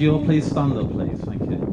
you all please stand up, please? Thank you.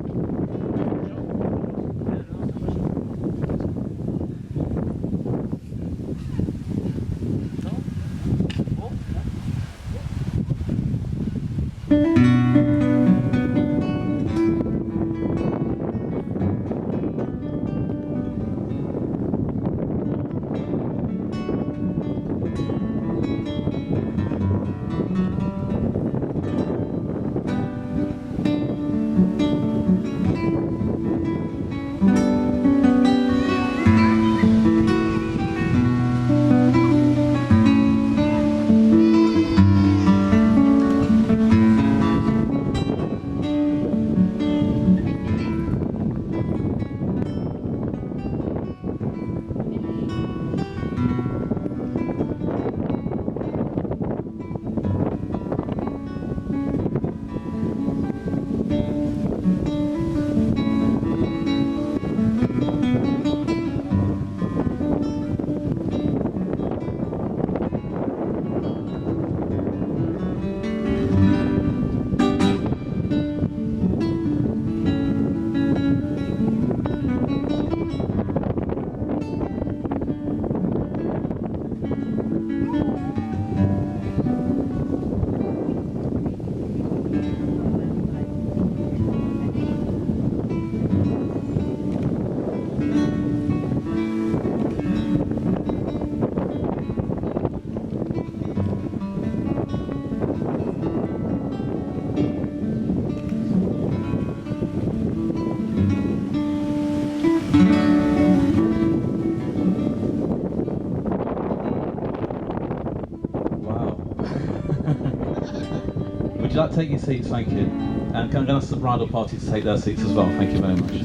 Would you like to take your seats? Thank you. And can I ask the bridal party to take their seats as well? Thank you very much.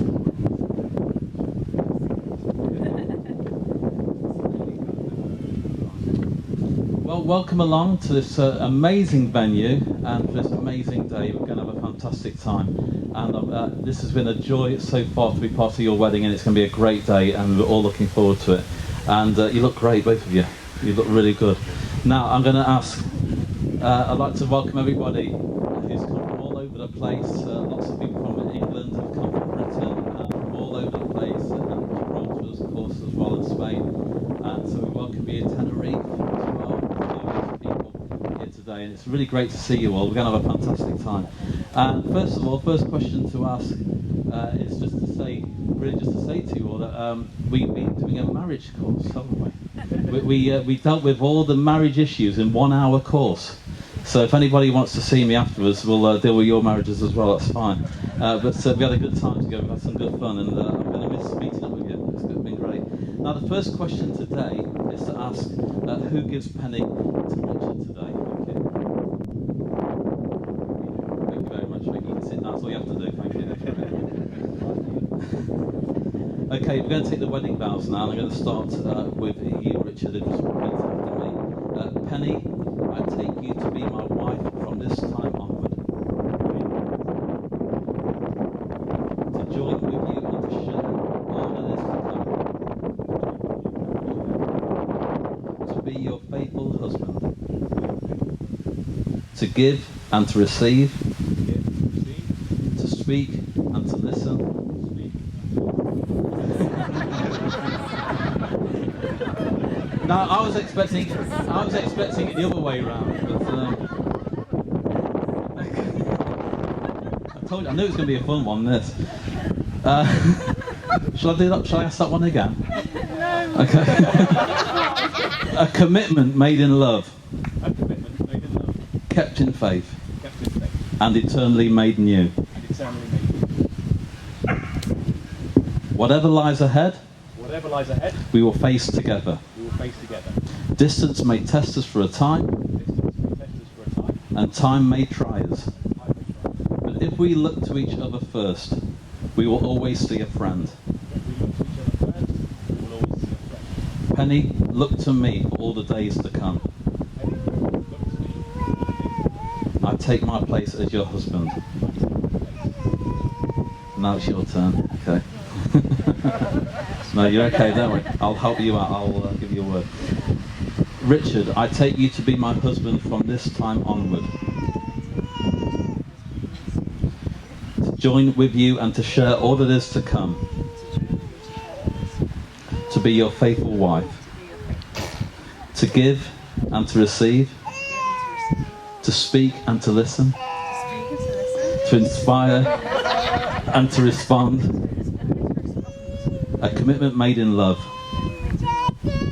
Well, welcome along to this amazing venue and for this amazing day. We're going to have a fantastic time. And this has been a joy so far to be part of your wedding, and it's going to be a great day, and we're all looking forward to it. And you look great, both of you. You look really good. Now, I'm going to ask, I'd like to welcome everybody who's come from all over the place. Lots of people from England have come from Britain, and from all over the place, and Gibraltar, of course, as well as Spain. And so we welcome you to Tenerife as well. Lots of people here today, and it's really great to see you all. We're going to have a fantastic time. And first of all, first question to ask is just to say, really just to say to you all that we've been doing a marriage course, haven't we? We dealt with all the marriage issues in 1 hour course. So if anybody wants to see me afterwards, we'll deal with your marriages as well, that's fine. But we had a good time together, we had some good fun, and I'm going to miss meeting up with you. It's been great. Now the first question today is to ask who gives Penny to Richard today? Thank you. Thank you very much, Vicky. You can sit down, that's all you have to do, thank you. Okay, we're going to take the wedding vows now, and I'm going to start with you, Richard, and just repeat after me. Penny, I take you to be my wife from this time onward. To join with you and to share all that is to come. To be your faithful husband. To give and to receive. To speak and to listen. No, I was expecting it the other way around, but I told you, I knew it was going to be a fun one. This. Shall I do that? Shall I ask that one again? No. Okay. A commitment made in love. A commitment made in love. Kept in faith. Kept in faith. And eternally made new. And eternally made new. Whatever lies ahead. Whatever lies ahead. We will face together. Face together. Distance may test us for a time, and time may try us. But if we look to each other first, we will always see a friend. Penny, look to me for all the days to come. I take my place as your husband. Now it's your turn. Okay. No, you're okay, don't worry. I'll help you out, I'll give you a word. Richard, I take you to be my husband from this time onward. join with you and to share all that is to come, to be your faithful wife, to give and to receive, to speak and to listen, to inspire and to respond. A commitment made in love,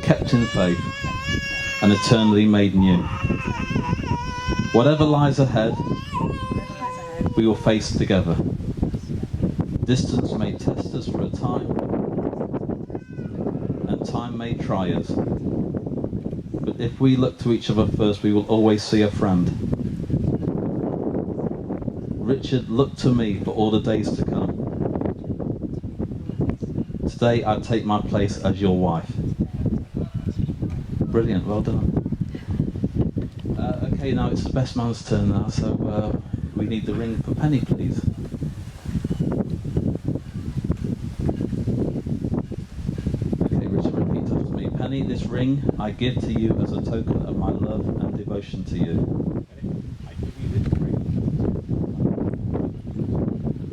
kept in faith, and eternally made new. Whatever lies ahead, we will face together. Distance may test us for a time, and time may try us. But if we look to each other first, we will always see a friend. Richard, look to me for all the days to come. Today I take my place as your wife. Brilliant, well done. Okay, now it's the best man's turn now, so we need the ring for Penny, please. Okay, Richard, repeat after me. Penny, this ring I give to you as a token of my love and devotion to you. I give you this ring.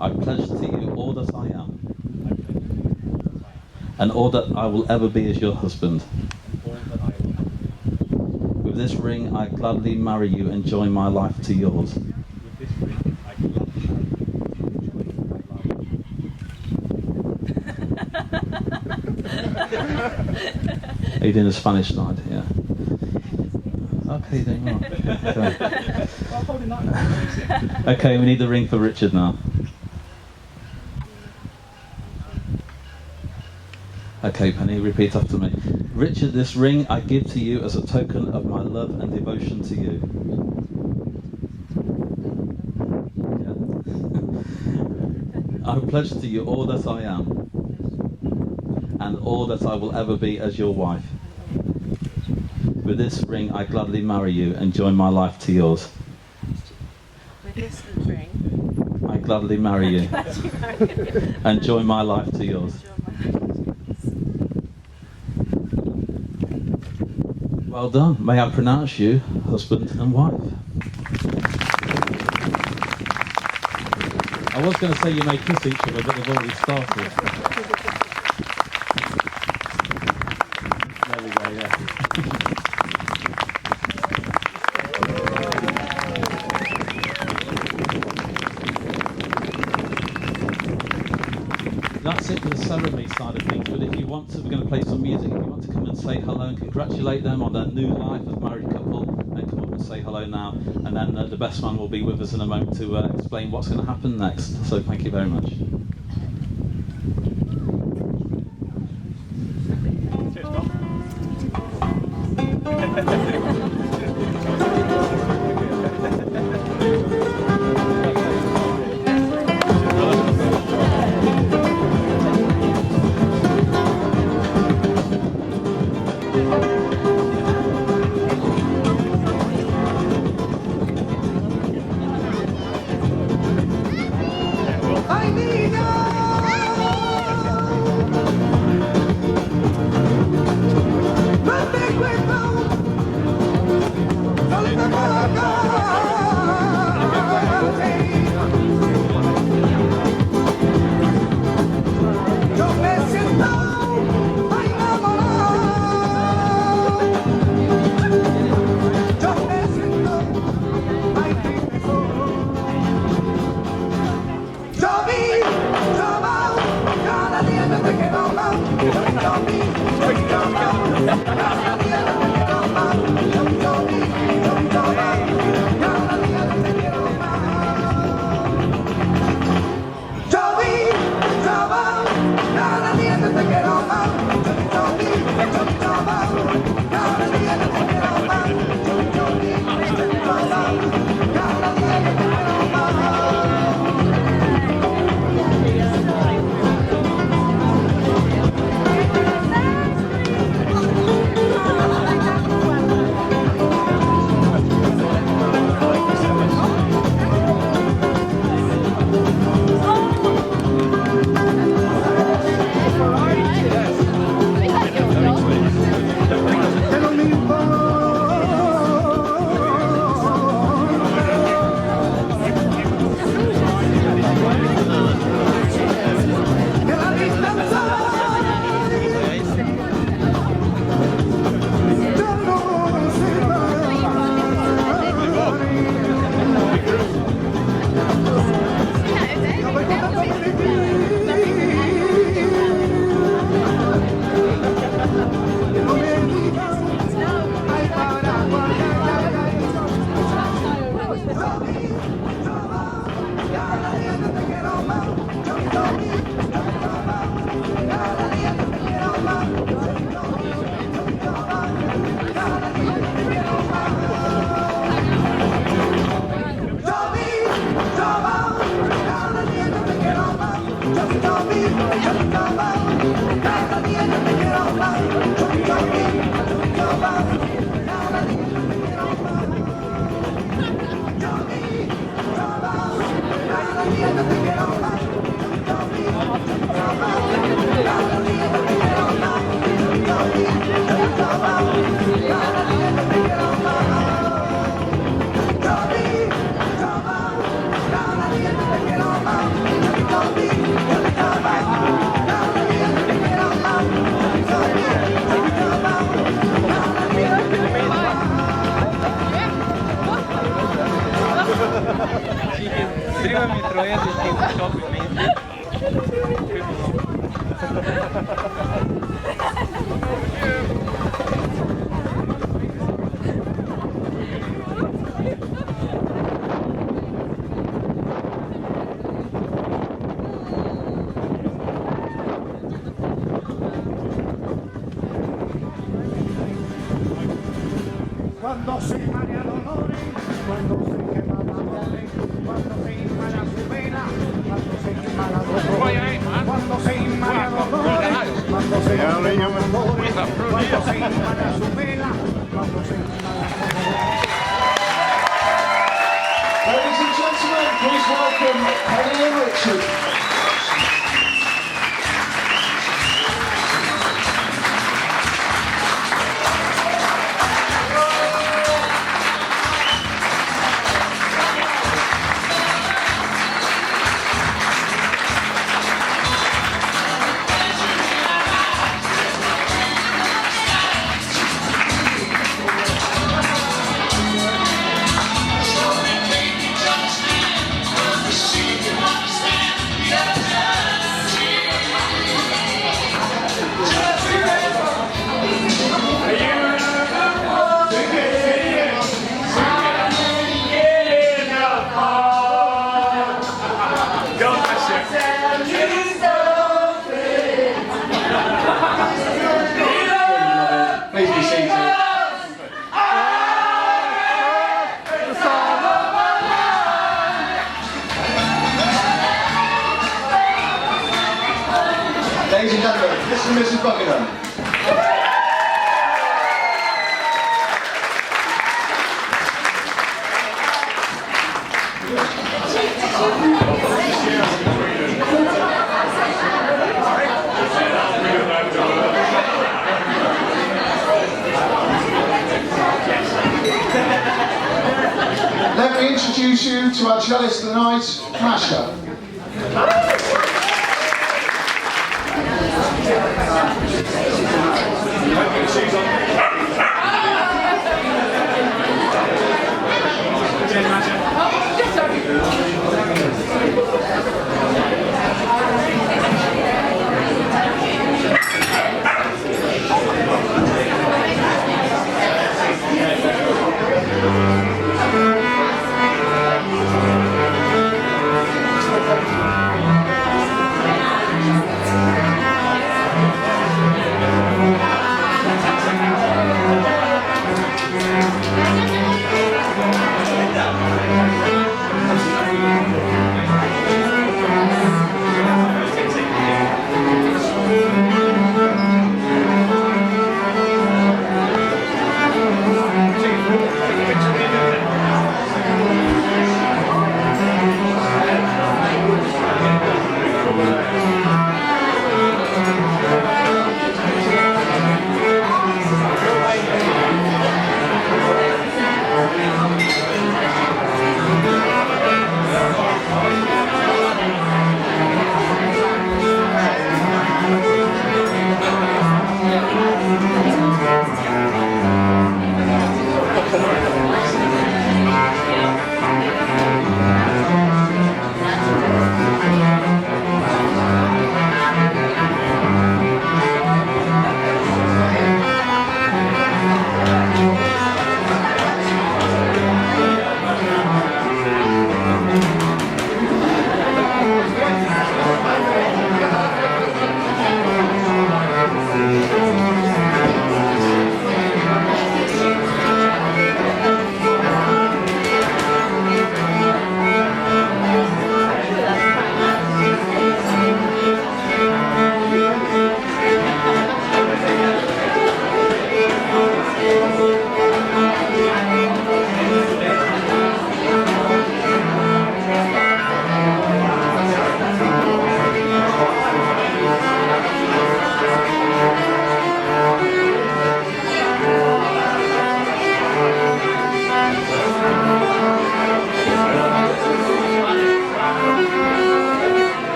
I pledge to you all that I am, I pledge to you that I am, and all that I will ever be as your husband. and all that I will ever be. With this ring I gladly marry you and join my life to yours. With this ring, I gladly marry you and join my life. Are you doing the Spanish side? Yeah. Okay, then. Well. Okay. Well, holding that. Okay, we need the ring for Richard now. Okay, Penny, repeat after me. Richard, this ring I give to you as a token of my love and devotion to you. Yeah. I pledge to you all that I am, and all that I will ever be as your wife. With this ring I gladly marry you and join my life to yours. With this ring, I gladly marry you and join my life to yours. Well done. May I pronounce you husband and wife? I was going to say you may kiss each other, but they've already started. There we go, yeah. That's it for the ceremony side of things, but if you want to, we're going to play some music. If you want to come and say hello and congratulate them on their new life as married couple, then come up and say hello now. And then the best man will be with us in a moment to explain what's going to happen next. So thank you very much. Cheers, Tom. I need Тривами троє дітей шопи мені. Cuando se marea dolores, cuando se quema la mole, cuando se inmala su vena, cuando se inmala dolores, cuando se inmala dolores, cuando se inmala dolores, cuando se inmala su vela, cuando se inmala dolores. Ladies and gentlemen, please welcome Penny and Richard. Please be seated. Ladies and gentlemen, Mr. and Mrs. Buckingham. Let me introduce you to our cellist of the night, Masha.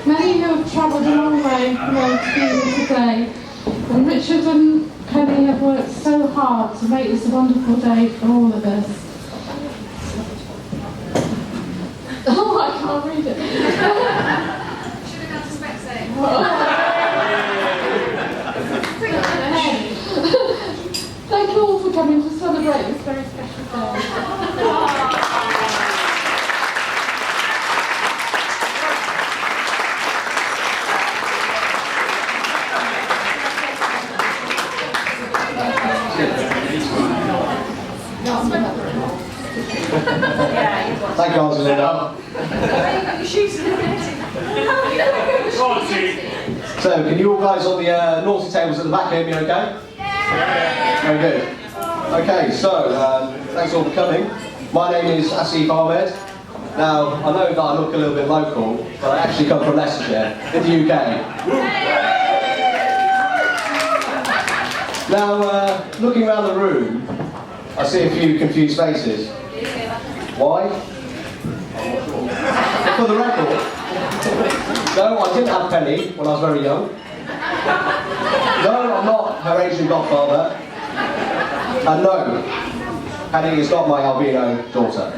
Many who have travelled a long way to be here today, and Richard and Penny have worked so hard to make this a wonderful day for all of us. Oh, I can't read it. Should have gone to Specsavers. Thank you all for coming to celebrate this very special day. Thank you, Angelina. So, can you all guys on the naughty tables at the back hear me okay? Yeah. Very good. Okay, so, thanks all for coming. My name is Asif Ahmed. Now, I know that I look a little bit local, but I actually come from Leicestershire, in the UK. Now, looking around the room, I see a few confused faces. Why? For the record, no, I didn't have Penny when I was very young. No, I'm not her Asian godfather. And no, Penny is not my albino daughter.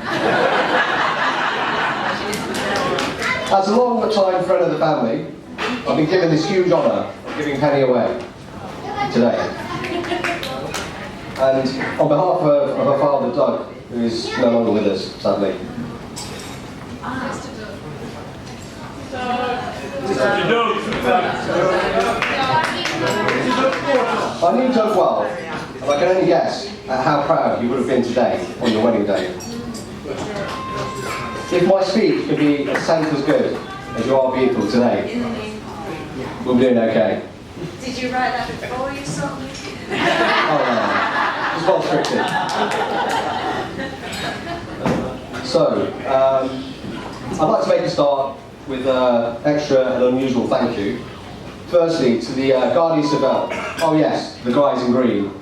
As a long-time friend of the family, I've been given this huge honour of giving Penny away today. And on behalf of her father, Doug, who is no longer with us, sadly. I knew Doug well, and I can only guess at how proud he would have been today on your wedding day. If my speech could be a tenth as good as you are beautiful today, we'll be doing okay. Did you write that before you saw me? Oh no, just well scripted. So, I'd like to make a start with an extra and unusual thank you. Firstly, to the Guardia Civil. Oh yes, the guys in green.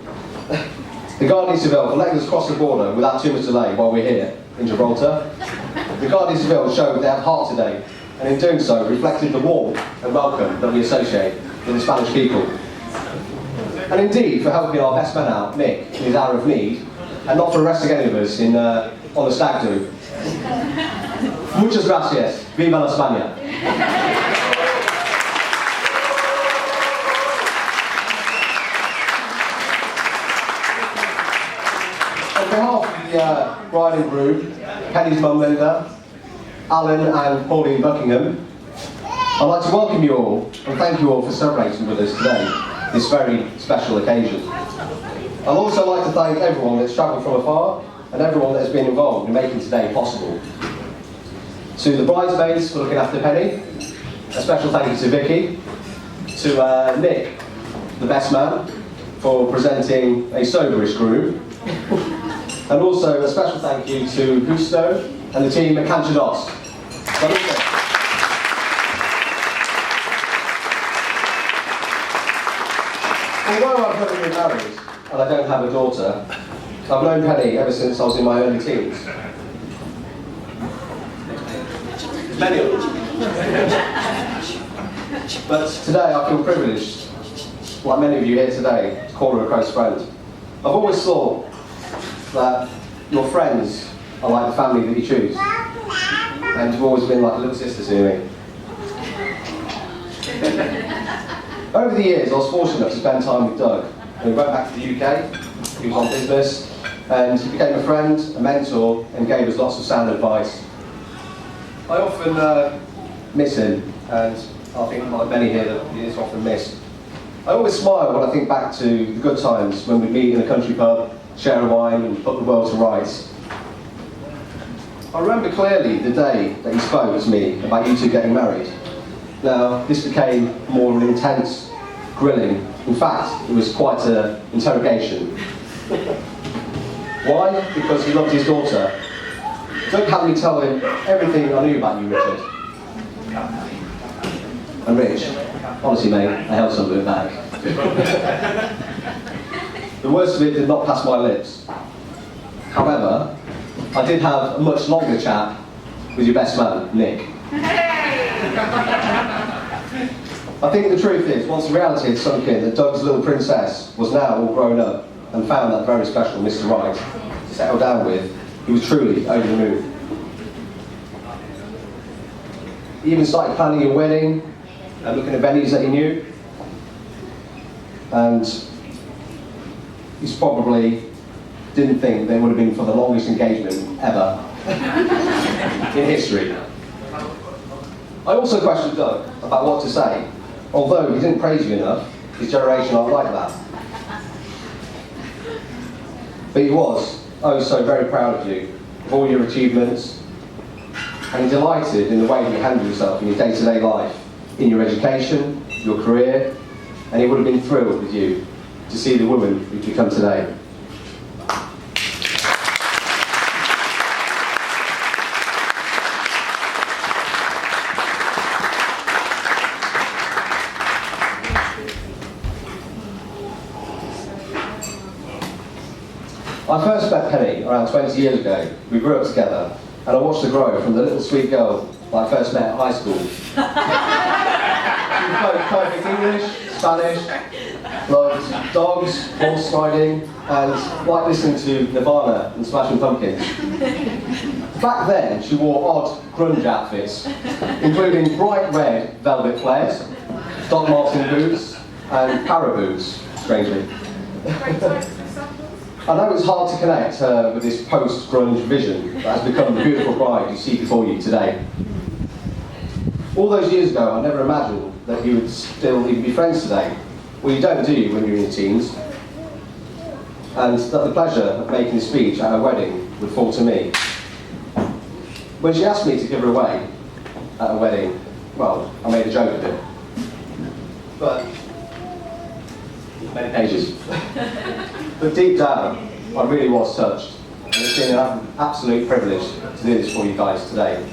The Guardia Civil for letting us cross the border without too much delay while we're here in Gibraltar. The Guardia Civil showed their heart today, and in doing so reflected the warmth and welcome that we associate with the Spanish people. And indeed, for helping our best man out, Nick, in his hour of need, and not for arresting any of us on the stag do. Muchas gracias. Viva la España. On behalf of the bride and groom, Penny's mum Linda, Alan and Pauline Buckingham, I'd like to welcome you all and thank you all for celebrating with us today, this very special occasion. I'd also like to thank everyone that's travelled from afar and everyone that has been involved in making today possible. To the bridesmaids for looking after Penny, a special thank you to Vicky, to Nick, the best man, for presenting a soberish groom, and also a special thank you to Gusto and the team at Canchados. Although I've never been married and I don't have a daughter, I've known Penny ever since I was in my early teens. Many of them. But today I feel privileged, like many of you here today, to call her a close friend. I've always thought that your friends are like the family that you choose. And you've always been like a little sister to me. Over the years, I was fortunate enough to spend time with Doug. And we went back to the UK, he was on business, and he became a friend, a mentor, and gave us lots of sound advice. I often miss him, and I think like many here that he is often missed. I always smile when I think back to the good times when we'd meet in a country pub, share a wine and put the world to rights. I remember clearly the day that he spoke to me about you two getting married. Now, this became more of an intense grilling. In fact, it was quite an interrogation. Why? Because he loved his daughter. Doug had me tell him everything I knew about you, Richard. And Rich, honestly mate, I held some of it back. The worst of it did not pass my lips. However, I did have a much longer chat with your best man, Nick. I think the truth is, once the reality had sunk in that Doug's little princess was now all grown up and found that very special Mr. Right to settle down with, he was truly over the moon. He even started planning a wedding and looking at venues that he knew. And he's probably didn't think they would have been for the longest engagement ever in history. I also questioned Doug about what to say. Although he didn't praise you enough, his generation aren't like that. But he was, oh so very proud of you, of all your achievements, and he delighted in the way you handled yourself in your day-to-day life, in your education, your career, and he would have been thrilled with you to see the woman you've become today. I first met Penny around 20 years ago. We grew up together, and I watched her grow from the little sweet girl that I first met at high school. She spoke perfect English, Spanish, loved dogs, horse riding, and liked listening to Nirvana and Smashing Pumpkins. Back then, she wore odd grunge outfits, including bright red velvet flares, Doc Marten boots, and para boots, strangely. I know it's hard to connect her with this post-grunge vision that has become the beautiful bride you see before you today. All those years ago, I never imagined that you would still even be friends today. Well, you don't, do you, when you're in your teens? And that the pleasure of making a speech at her wedding would fall to me. When she asked me to give her away at her wedding, well, I made a joke of it. But many pages. But deep down, I really was touched. And it's been an absolute privilege to do this for you guys today.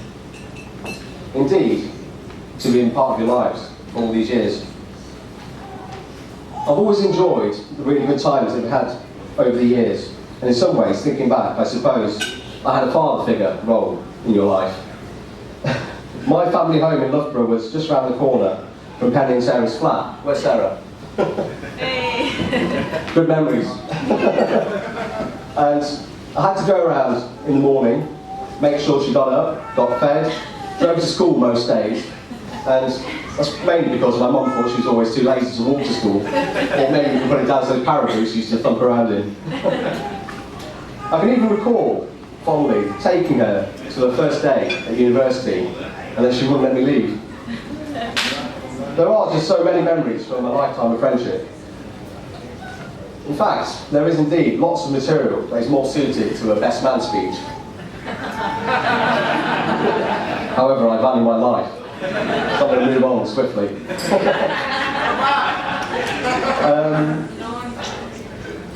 Indeed, to be in part of your lives for all these years. I've always enjoyed the really good times that we've had over the years. And in some ways, thinking back, I suppose I had a father figure role in your life. My family home in Loughborough was just around the corner from Penny and Sarah's flat. Where's Sarah? Hey. Good memories. And I had to go around in the morning, make sure she got up, got fed, drove to school most days, and that's mainly because my mum thought she was always too lazy to walk to school, or maybe we put it down to those para boots she used to thump around in. I can even recall, fondly, taking her to her first day at university, and then she wouldn't let me leave. There are just so many memories from a lifetime of friendship. In fact, there is indeed lots of material that is more suited to a best man speech. However, I value my life, so I'm going to move on swiftly.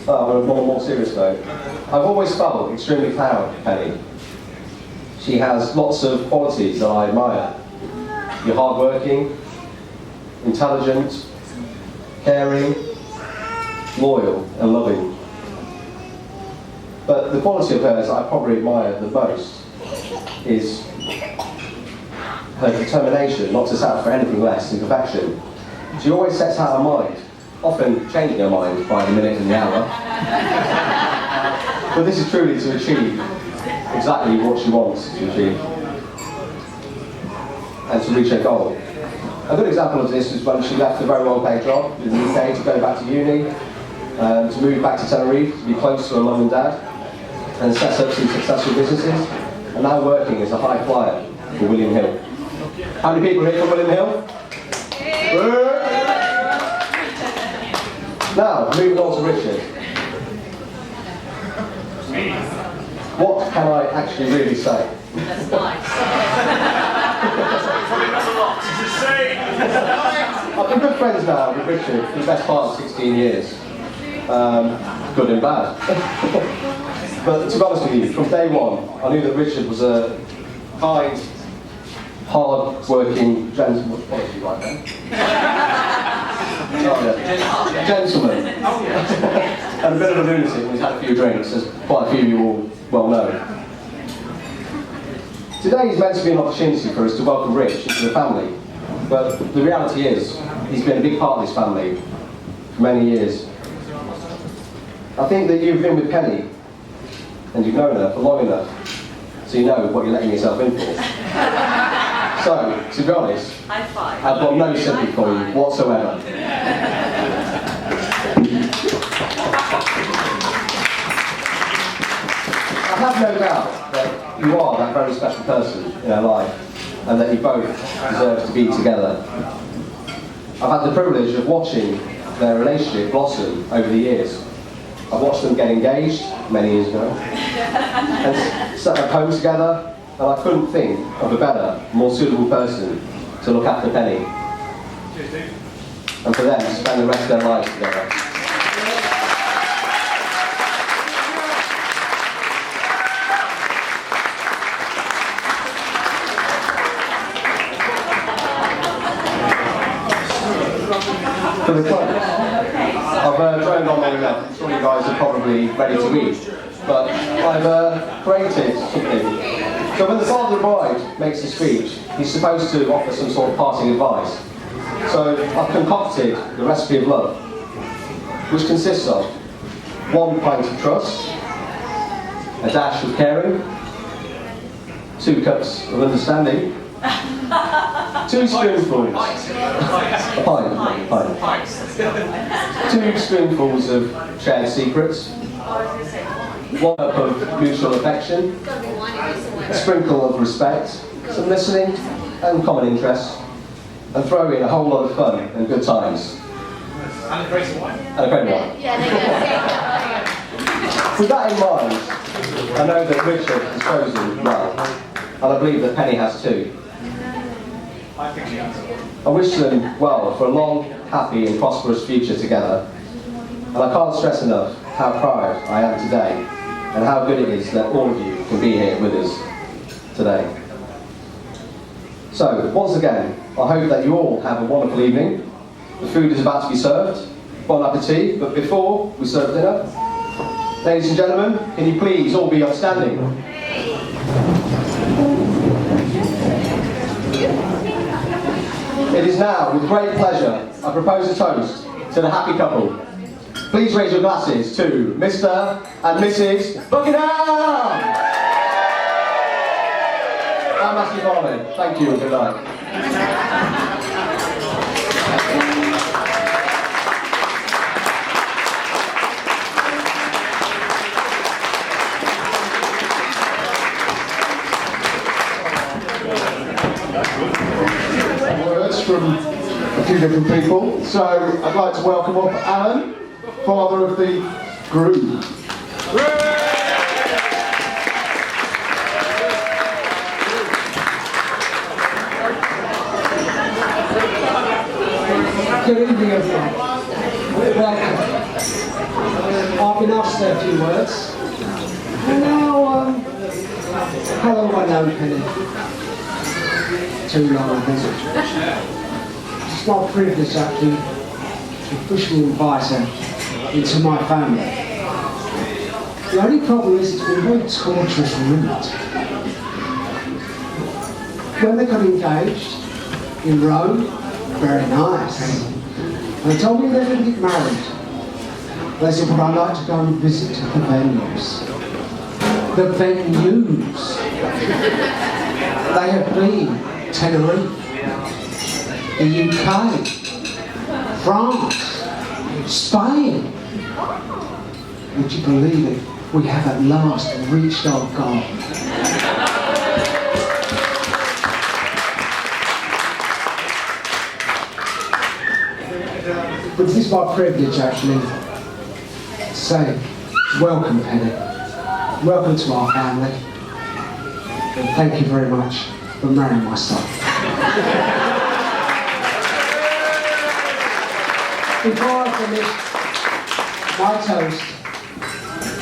On a more serious note, I've always felt extremely proud of Penny. She has lots of qualities that I admire. You're hardworking, intelligent, caring, loyal and loving. But the quality of hers I probably admire the most is her determination not to settle for anything less than perfection. She always sets out her mind, often changing her mind by the minute and the hour. But this is truly to achieve exactly what she wants to achieve and to reach her goal. A good example of this is when she left a very well-paid job in the UK to go back to uni, to move back to Tenerife to be close to her mum and dad, and set up some successful businesses, and now working as a high flyer for William Hill. How many people here from William Hill? Now, moving on to Richard. What can I actually really say? That's nice. I've been good friends now with Richard for the best part of 16 years. Good and bad. But to be honest with you, from day one, I knew that Richard was a kind, hard-working gentleman. What did you write there? Gentleman. And a bit of a lunatic when he's had a few drinks, as quite a few of you all well know. Today is meant to be an opportunity for us to welcome Rich into the family, but the reality is he's been a big part of this family for many years. I think that you've been with Penny and you've known her for long enough so you know what you're letting yourself in for. So, to be honest, High five. I've got no sympathy for you whatsoever. I have no doubt that you are that very special person in our life and that you both deserve to be together. I've had the privilege of watching their relationship blossom over the years. I've watched them get engaged many years ago and set up home together, and I couldn't think of a better, more suitable person to look after Penny and for them to spend the rest of their lives together. For the close, I've droned on long enough. I'm sure you guys are probably ready to eat, but I've created something. So when the father of the bride makes a speech, he's supposed to offer some sort of parting advice. So I've concocted the recipe of love, which consists of 1 pint of trust, a dash of caring, 2 cups of understanding, 2 spoonfuls, a pint. 2 spoonfuls of shared secrets, 1 cup of mutual affection, a sprinkle of respect, some listening and common interests, and throw in a whole lot of fun and good times. And a crate of wine. With that in mind, I know that Richard has chosen well, and I believe that Penny has too. I wish them well for a long, happy and prosperous future together. And I can't stress enough how proud I am today and how good it is that all of you can be here with us today. So, once again, I hope that you all have a wonderful evening. The food is about to be served. Bon appetit, but before we serve dinner, ladies and gentlemen, can you please all be upstanding? It is now, with great pleasure, I propose a toast to the happy couple. Please raise your glasses to Mr. and Mrs. Buckingham! And Matthew Barney. Thank you and good night. Words from a few different people. So I'd like to welcome up Alan, father of the groom. Good evening, everyone. Welcome. I've been asked to say a few words. And now, hello, my own Penny. Too long, I think. It's my privilege, actually, to officially invite her into my family. The only problem is it's been a very torturous route. When they got engaged in Rome, very nice. And they told me they were going to get married. They said, well, I'd like to go and visit the venues. The venues. They have been Tenerife, the UK, France, Spain. Would you believe it? We have at last reached our goal. But this is my privilege, actually, to say, welcome, Penny. Welcome to our family. And thank you very much for marrying my son. Before I finish, my toast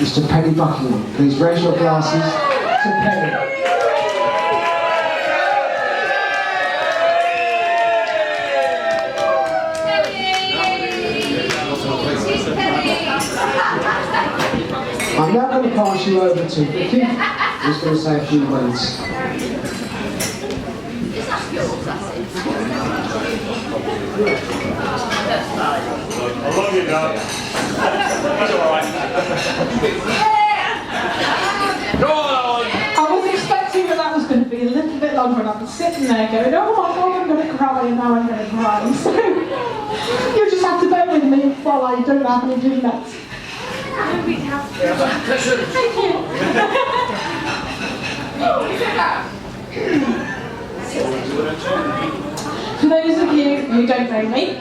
is to Penny Buckingham. Please raise your glasses to Penny. I'm now going to pass you over to Vicky, who's going to say a few words. love you, Dad. That's alright. Go on, Alan. I was expecting that was going to be a little bit longer, and I was sitting there going, oh my God, I'm going to cry, and now I'm going to cry. So you just have to bear with me while I don't have any do next. Thank you. For those of you who don't know me,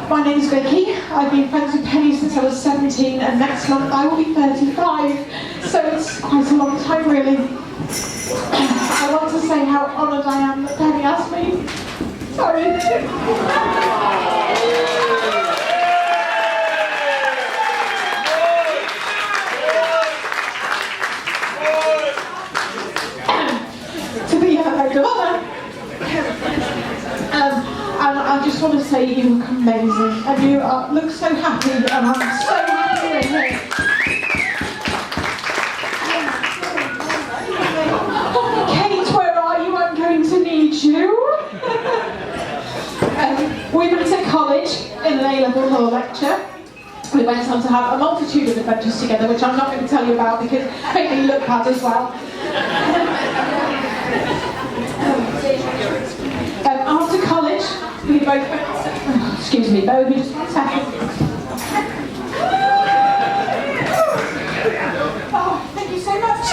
my name's Vicky. I've been friends with Penny since I was 17, and next month I will be 35, so it's quite a long time really. I want to say how honoured I am that Penny asked me. Sorry. To be her maid of honour. And I just want to say you look amazing, and you look so happy, and I'm so happy you're here. Kate, where are you? I'm going to need you. We went to college in an A-level law lecture. We went on to have a multitude of adventures together, which I'm not going to tell you about because it made me look bad as well. After college, we both went... excuse me, bear with me just 1 second. Oh, thank you so much.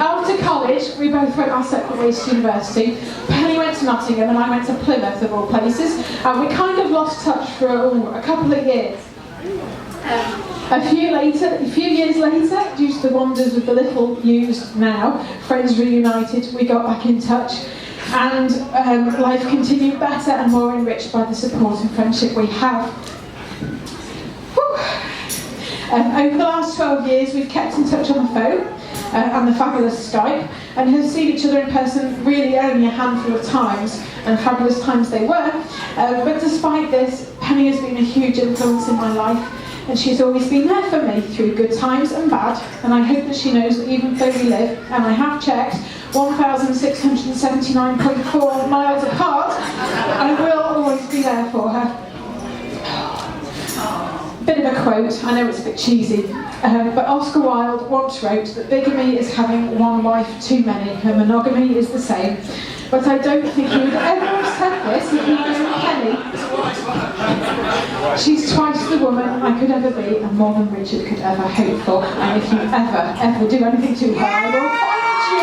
After college, we both went our separate ways to university. Penny went to Nottingham and I went to Plymouth, of all places, and we kind of lost touch for a couple of years. A few years later, due to the wonders of the little used now, friends reunited, we got back in touch, and life continued better and more enriched by the support and friendship we have. Over the last 12 years, we've kept in touch on the phone and the fabulous Skype, and have seen each other in person really only a handful of times, and fabulous times they were. But despite this, Penny has been a huge influence in my life, and she's always been there for me through good times and bad, and I hope that she knows that even though we live, and I have checked, 1,679.4 miles apart, I will always be there for her. Bit of a quote, I know it's a bit cheesy, but Oscar Wilde once wrote that bigamy is having one wife too many, and monogamy is the same. But I don't think he would ever have said this if he knew Penny. She's twice the woman I could ever be, and more than Richard could ever hope for. And if you ever do anything to her, I will find you!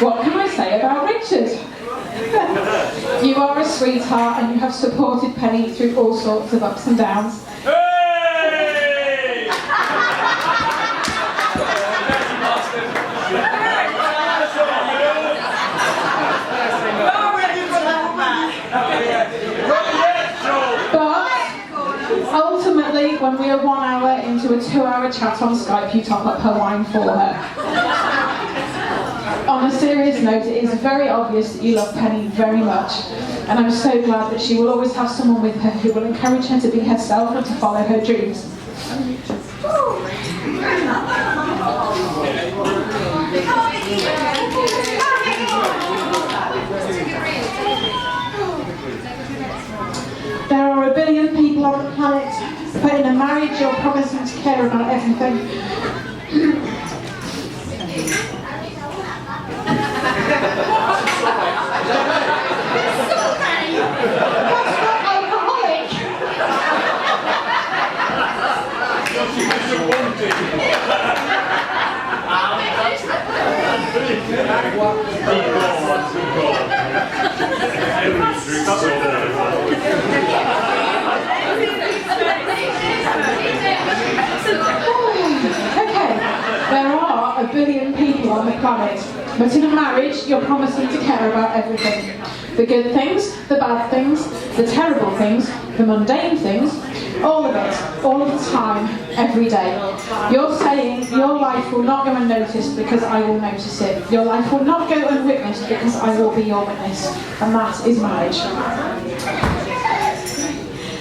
What can I say about Richard? You are a sweetheart, and you have supported Penny through all sorts of ups and downs. Ultimately, when we are 1 hour into a 2-hour chat on Skype, you top up her wine for her. On a serious note, it is very obvious that you love Penny very much, and I'm so glad that she will always have someone with her who will encourage her to be herself and to follow her dreams. There are a billion people on the planet, but in a marriage you're promising to care about everything. That's not alcoholic! Okay, there are a billion people on the planet, But in a marriage, you're promising to care about everything. The good things, the bad things, the terrible things, the mundane things, all of it, all of the time, every day. You're saying your life will not go unnoticed because I will notice it. Your life will not go unwitnessed because I will be your witness. And that is marriage.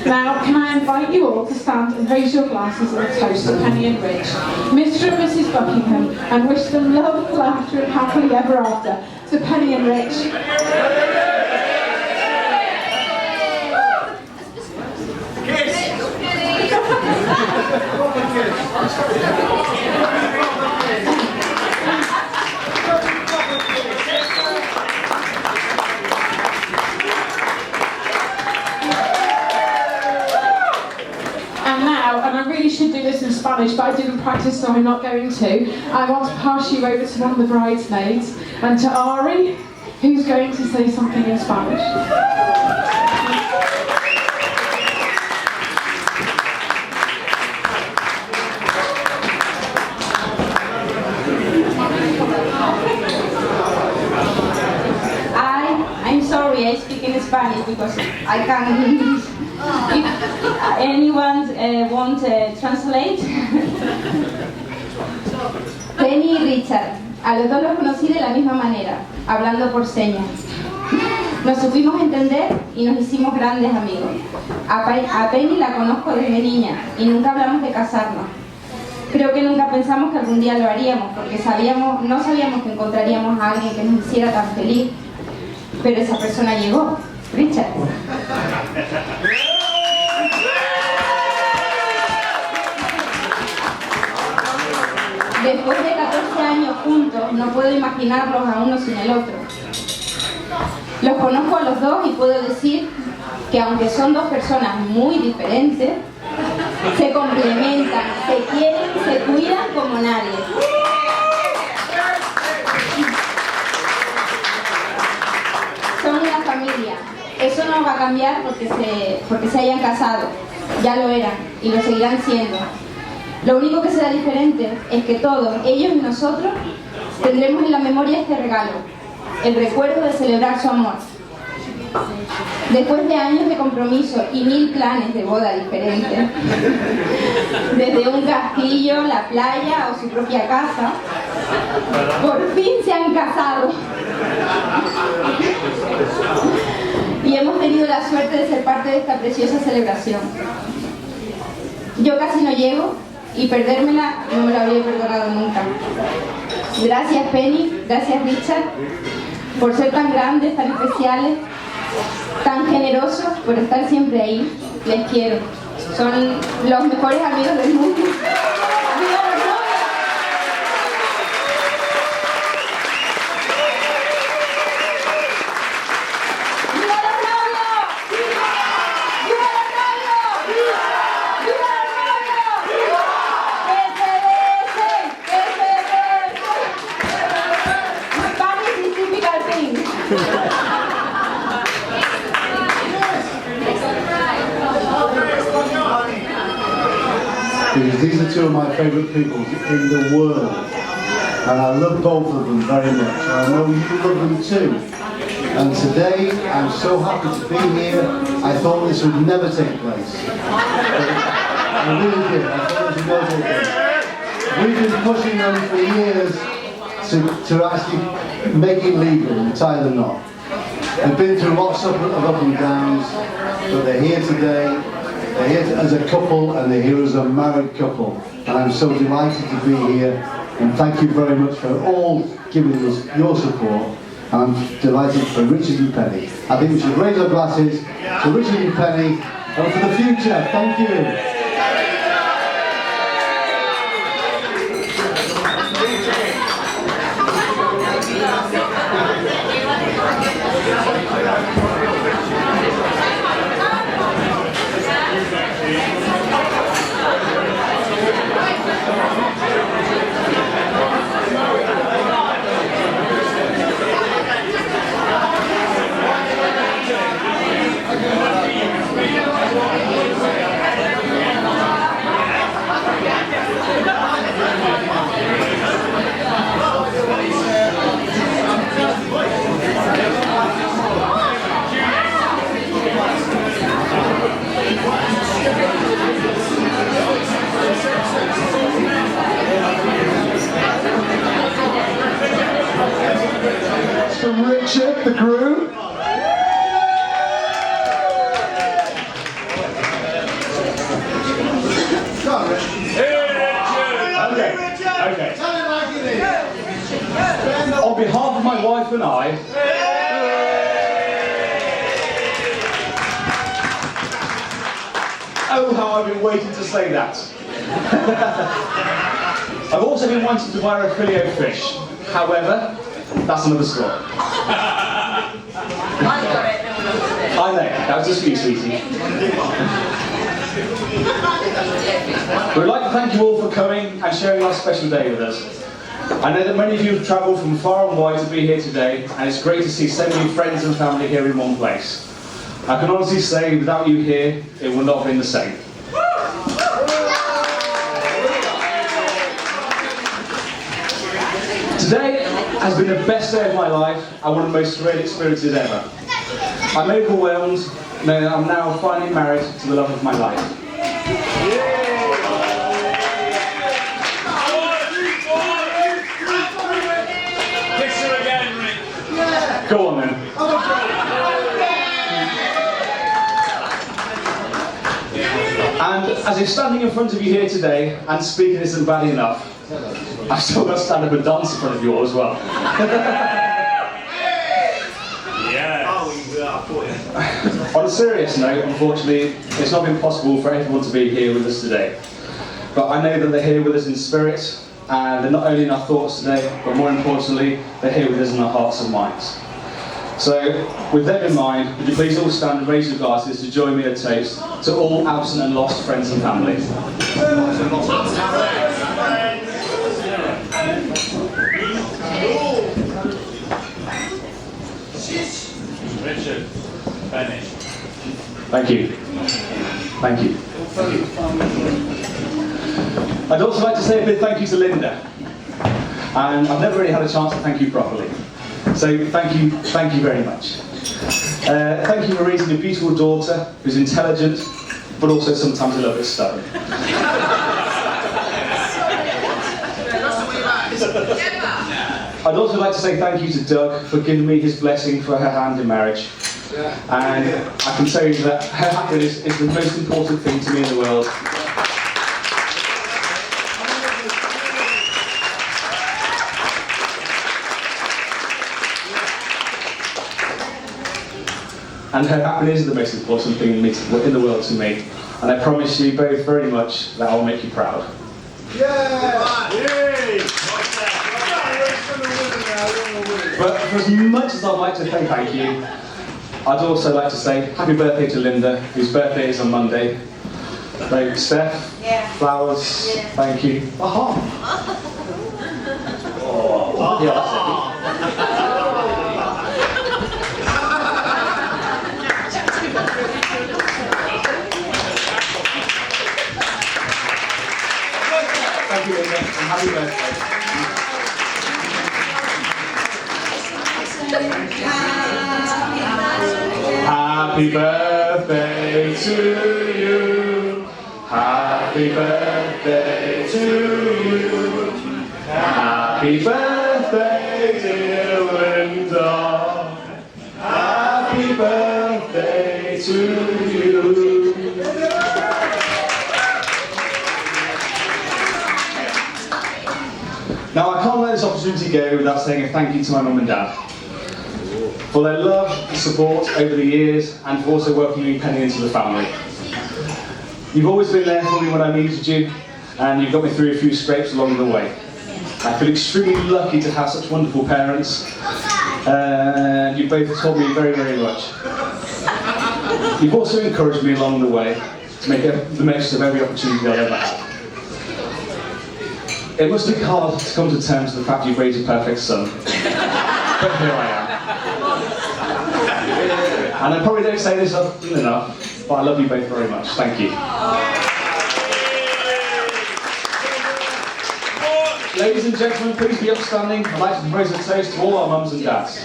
Now, can I invite you all to stand and raise your glasses and toast to Penny and Rich, Mr. and Mrs. Buckingham, and wish them love, laughter and happily ever after. To Penny and Rich. And I really should do this in Spanish, but I didn't practice, so I'm not going to. I want to pass you over to one of the bridesmaids, and to Ari, who's going to say something in Spanish. I'm sorry, I speak in Spanish because I can't English. If anyone want to translate? Penny y Richard, a los dos los conocí de la misma manera, hablando por señas. Nos supimos entender y nos hicimos grandes amigos. A Penny la conozco desde niña y nunca hablamos de casarnos. Creo que nunca pensamos que algún día lo haríamos, porque no sabíamos que encontraríamos a alguien que nos hiciera tan feliz. Pero esa persona llegó, Richard. Después de 14 años juntos, no puedo imaginarlos a uno sin el otro. Los conozco a los dos y puedo decir que aunque son dos personas muy diferentes, se complementan, se quieren, se cuidan como nadie. Son una familia. Eso no va a cambiar porque se hayan casado. Ya lo eran y lo seguirán siendo. Lo único que será diferente es que todos, ellos y nosotros, tendremos en la memoria este regalo, el recuerdo de celebrar su amor. Después de años de compromiso y 1000 planes de boda diferentes, desde un castillo, la playa o su propia casa, por fin se han casado. Y hemos tenido la suerte de ser parte de esta preciosa celebración. Yo casi no llego y perdérmela no me lo habría perdonado nunca. Gracias Penny, gracias Richard, por ser tan grandes, tan especiales, tan generosos, por estar siempre ahí. Les quiero. Son los mejores amigos del mundo. ¡Viva los novios! ¡Viva los novios! ¡Viva los novios! ¡Viva los novios! ¡Que se besen! ¡Que se besen! Spanish is typical thing. Because these are two of my favourite people in the world, and I love both of them very much, and I know you love them too. And today I'm so happy to be here. I thought this would never take place. I really did. I thought this would never take place. We've been pushing them for years to actually make it legal and tie the knot. They've been through lots of up and downs, but they're here today. They're here as a couple and they're here as a married couple, and I'm so delighted to be here, and thank you very much for all giving us your support, and I'm delighted for Richard and Penny. I think we should raise our glasses to Richard and Penny and for the future. Thank you. my wife and I. Oh, how I've been waiting to say that. I've also been wanting to buy a fillet of fish. However, that's another story. I know, that was just for you, sweetie. We'd like to thank you all for coming and sharing our special day with us. I know that many of you have travelled from far and wide to be here today, and it's great to see so many friends and family here in one place. I can honestly say, without you here, it would not have been the same. Today has been the best day of my life and one of the most surreal experiences ever. I'm overwhelmed, knowing that I'm now finally married to the love of my life. Go on then. And as if standing in front of you here today and speaking isn't bad enough, I've still got to stand up and dance in front of you all as well. On a serious note, unfortunately, it's not been possible for everyone to be here with us today. But I know that they're here with us in spirit, and they're not only in our thoughts today, but more importantly, they're here with us in our hearts and minds. So, with that in mind, would you please all stand and raise your glasses to join me in a toast to all absent and lost friends and family. Richard, Benny. Thank you. Thank you. I'd also like to say a big thank you to Linda. And I've never really had a chance to thank you properly. So thank you very much. Thank you for raising a beautiful daughter who's intelligent, but also sometimes a little bit stubborn. I'd also like to say thank you to Doug for giving me his blessing for her hand in marriage. And I can tell you that her happiness is the most important thing to me in the world. And her happiness is the most important thing in the world to me. And I promise you both very much that I'll make you proud. But for as much as I'd like to say thank you, I'd also like to say happy birthday to Linda, whose birthday is on Monday. So, Steph, flowers, thank you. Oh, yeah, that's it. Thank you, Linda, and happy birthday. Happy birthday to you. Happy birthday to you. Happy birthday, dear Linda. Happy birthday to you. Now, I can't let this opportunity go without saying a thank you to my mum and dad for their love and support over the years, and for also welcoming Penny into the family. You've always been there for me when I needed you, and you've got me through a few scrapes along the way. I feel extremely lucky to have such wonderful parents, and you both taught me very, very much. You've also encouraged me along the way to make the most of every opportunity I've ever had. It must be hard to come to terms with the fact you've raised a perfect son, but here I am. And I probably don't say this often enough, but I love you both very much. Thank you. Ladies and gentlemen, please be upstanding. I'd like to propose a toast to all our mums and dads.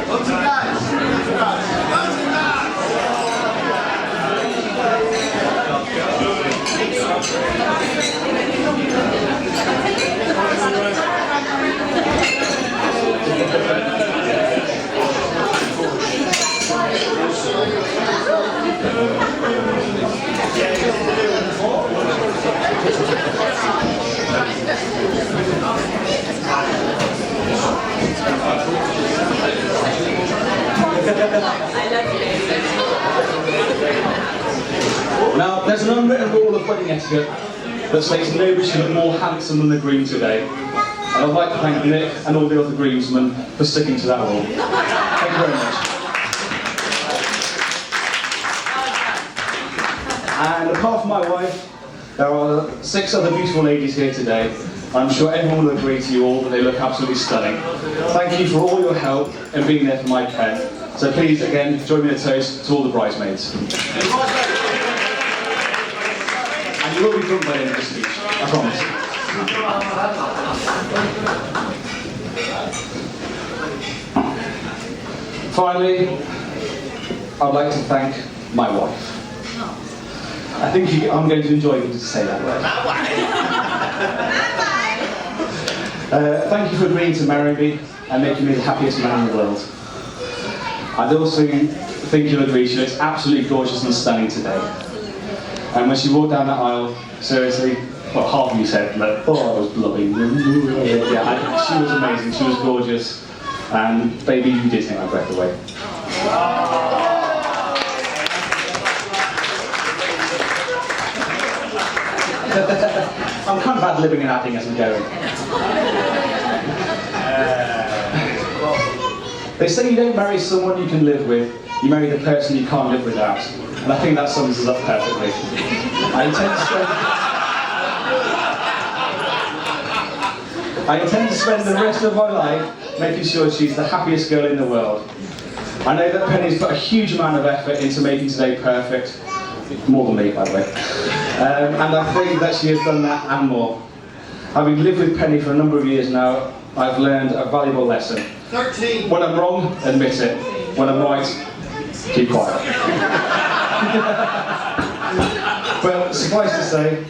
Mums and dads. Now, there's an unwritten rule of wedding etiquette that states nobody should look more handsome than the groom today. And I'd like to thank Nick and all the other groomsmen for sticking to that rule. Thank you very much. And apart from my wife, there are 6 other beautiful ladies here today. I'm sure everyone will agree to you all that they look absolutely stunning. Thank you for all your help in being there for my pen. So please, again, join me in a toast to all the bridesmaids. And you will be drunk by the end of the speech, I promise. Finally, I'd like to thank my wife. I think I'm going to enjoy getting to say that word. Thank you for agreeing to marry me and making me the happiest man in the world. I'd also think you'll agree she looks absolutely gorgeous and stunning today. And when she walked down that aisle, seriously, well, half of you said, like, oh, I was blubbing. Yeah, she was amazing, she was gorgeous. And baby, you did take my breath away. I'm kind of ad-libbing and adding as I'm going. They say you don't marry someone you can live with, you marry the person you can't live without. And I think that sums us up perfectly. I intend to spend the rest of my life making sure she's the happiest girl in the world. I know that Penny's put a huge amount of effort into making today perfect. More than me, by the way. And I think that she has done that and more. Having lived with Penny for a number of years now, I've learned a valuable lesson. 13. When I'm wrong, admit it. When I'm right, keep quiet. But suffice to say,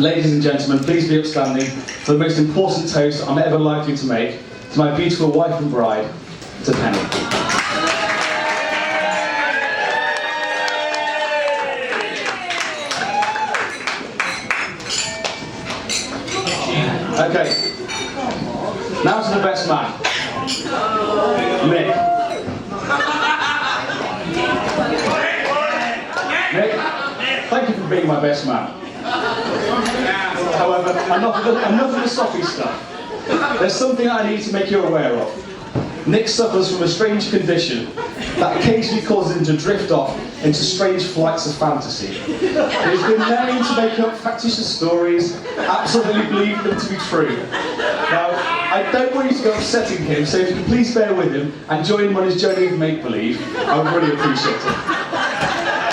ladies and gentlemen, please be upstanding for the most important toast I'm ever likely to make to my beautiful wife and bride, to Penny. Okay, now to the best man, Nick. Nick, thank you for being my best man. However, enough of the soppy stuff. There's something I need to make you aware of. Nick suffers from a strange condition that occasionally causes him to drift off into strange flights of fantasy. He's been known to make up factitious stories, absolutely believe them to be true. Now, I don't want you to go upsetting him, so if you can please bear with him and join him on his journey of make-believe, I would really appreciate it.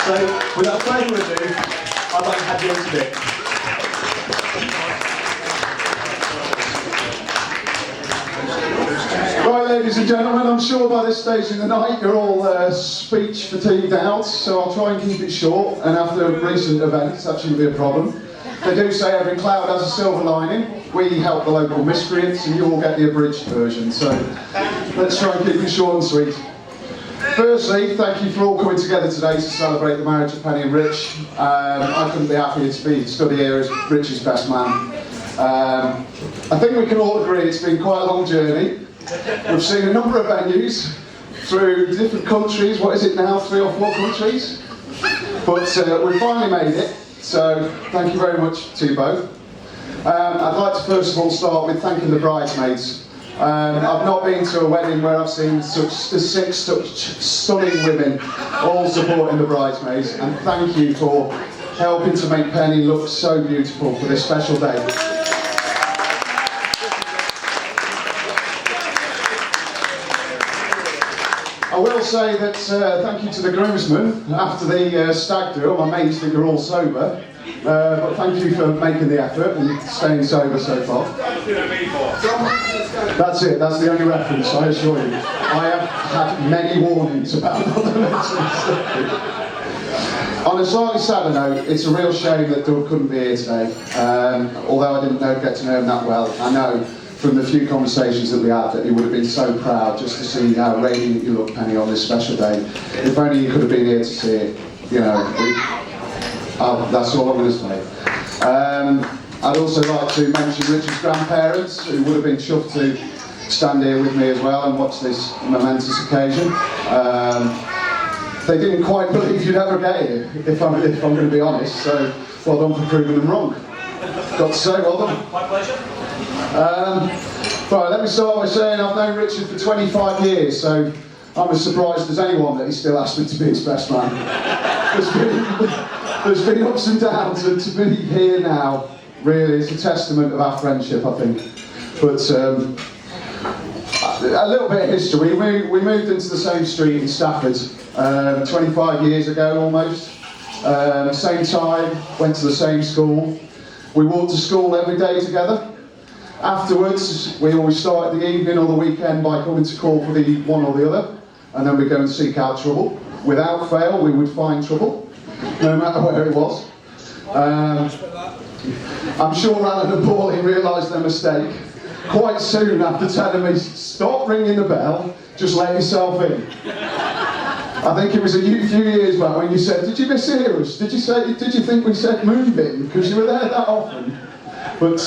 So, without further ado, I'd like to hand you over to Nick. Right, ladies and gentlemen, I'm sure by this stage in the night you're all speech fatigued out, so I'll try and keep it short, and after recent events that shouldn't be a problem. They do say every cloud has a silver lining. We help the local miscreants and you all get the abridged version, so let's try and keep it short and sweet. Firstly, thank you for all coming together today to celebrate the marriage of Penny and Rich. I couldn't be happier to be stood here as Rich's best man. I think we can all agree it's been quite a long journey. We've seen a number of venues through different countries. What is it now, 3 or 4 countries? But we finally made it, so thank you very much to you both. I'd like to first of all start with thanking the bridesmaids. I've not been to a wedding where I've seen such 6 stunning women all supporting the bridesmaids, and thank you for helping to make Penny look so beautiful for this special day. I will say that thank you to the groomsmen. After the stag do, my mates think you're all sober, but thank you for making the effort and staying sober so far. That's it, that's the only reference, I assure you. I have had many warnings about not to mention stuff. On a slightly sadder note, it's a real shame that Doug couldn't be here today. Although I didn't get to know him that well, I know from the few conversations that we had that he would have been so proud just to see how radiant you look, Penny, on this special day. If only you could have been here to see it, you know. That's all I'm going to say. I'd also like to mention Richard's grandparents, who would have been chuffed to stand here with me as well and watch this momentous occasion. They didn't quite believe you'd ever get here, if I'm going to be honest, so well done for proving them wrong. Got to say, well done. My pleasure. Right, let me start by saying I've known Richard for 25 years, so I'm as surprised as anyone that he still asked me to be his best man. There's been ups and downs, and to be here now, really, is a testament of our friendship, I think. But a little bit of history. We moved into the same street in Stafford 25 years ago almost. Same time, went to the same school. We walked to school every day together. Afterwards, we always started the evening or the weekend by coming to call for the one or the other, and then we'd go and seek out trouble. Without fail, we would find trouble, no matter where it was. I'm sure Alan and Pauline realised their mistake quite soon after telling me, stop ringing the bell, just let yourself in. I think it was a few years back when you said, did you mishear us? Did you think we said move in? Because you were there that often. But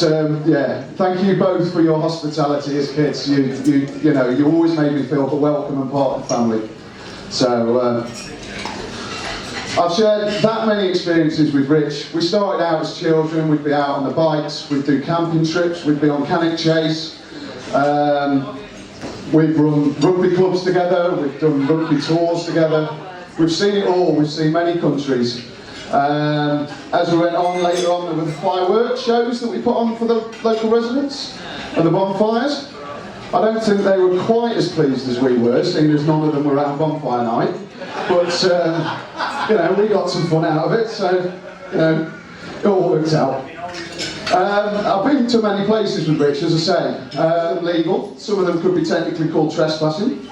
yeah, thank you both for your hospitality as kids. You know, you always made me feel welcome and part of the family. So I've shared that many experiences with Rich. We started out as children, we'd be out on the bikes, we'd do camping trips, we'd be on Cannock Chase. We've run rugby clubs together, we've done rugby tours together. We've seen it all, we've seen many countries. As we went on later on, there were the fireworks shows that we put on for the local residents and the bonfires. I don't think they were quite as pleased as we were, seeing as none of them were around bonfire night. But, you know, we got some fun out of it, so, you know, it all worked out. I've been to many places with Rich, as I say. Legal, some of them could be technically called trespassing.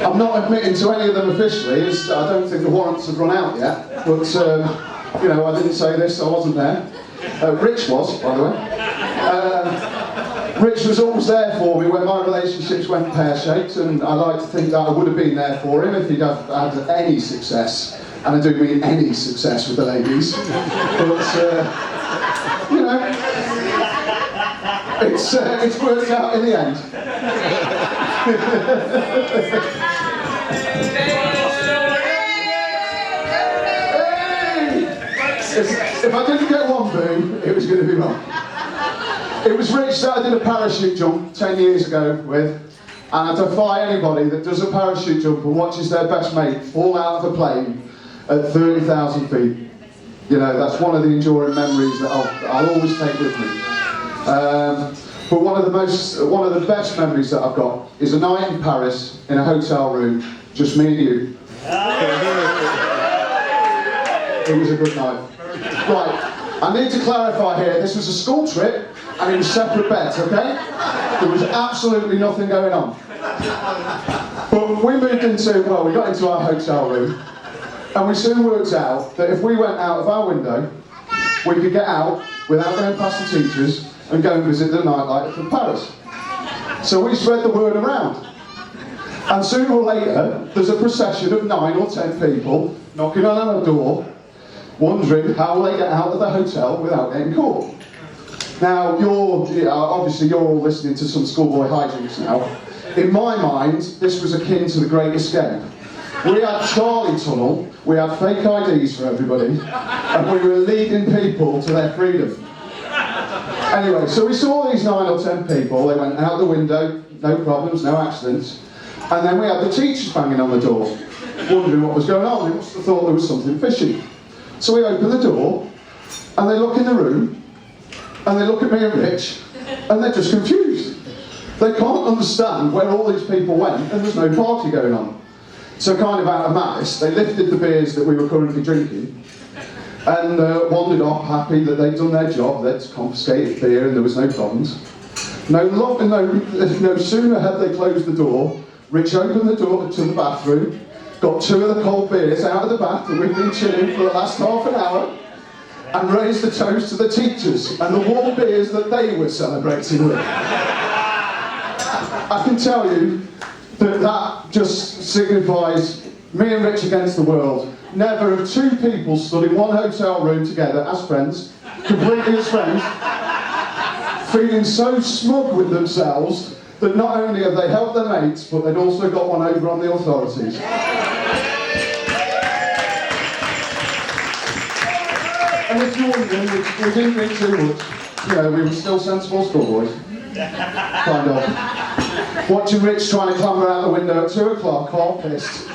I'm not admitting to any of them officially, as I don't think the warrants have run out yet. But, you know, I didn't say this, I wasn't there. Rich was, by the way. Rich was always there for me when my relationships went pear-shaped, and I like to think that I would have been there for him if he'd have had any success. And I do mean any success with the ladies. But, you know, it's worked out in the end. If I didn't get one boo, it was going to be wrong. It was Rich that I did a parachute jump 10 years ago with, and I defy anybody that does a parachute jump and watches their best mate fall out of a plane at 30,000 feet. You know, that's one of the enduring memories that I'll always take with me. But one of the best memories that I've got is a night in Paris in a hotel room, just me and you. It was a good night. Right, I need to clarify here, this was a school trip and it was separate beds, okay? There was absolutely nothing going on. But we got into our hotel room, and we soon worked out that if we went out of our window, we could get out without going past the teachers and go and visit the nightlife of Paris. So we spread the word around. And sooner or later, there's a procession of 9 or 10 people knocking on our door, wondering how will they get out of the hotel without getting caught. Now, obviously you're all listening to some schoolboy hijinks now. In my mind, this was akin to the Great Escape. We had Charlie Tunnel, we had fake IDs for everybody, and we were leading people to their freedom. Anyway, so we saw these 9 or 10 people, they went out the window, no problems, no accidents, and then we had the teachers banging on the door, wondering what was going on. They must have thought there was something fishy. So we open the door, and they look in the room, and they look at me and Rich, and they're just confused. They can't understand where all these people went, and there's no party going on. So kind of out of malice, they lifted the beers that we were currently drinking, and wandered off happy that they'd done their job, they'd confiscated beer and there was no problems. No sooner had they closed the door, Rich opened the door to the bathroom, got 2 of the cold beers out of the bath that we'd been chilling for the last half an hour, and raised a toast to the teachers and the warm beers that they were celebrating with. I can tell you that just signifies me and Rich against the world. Never have 2 people stood in one hotel room together as friends, completely as friends, feeling so smug with themselves that not only have they helped their mates, but they'd also got one over on the authorities. And if you're wondering, we didn't drink too much. You know, we were still sensible schoolboys. Kind of. Watching Rich trying to clamber out the window at 2 o'clock, half pissed.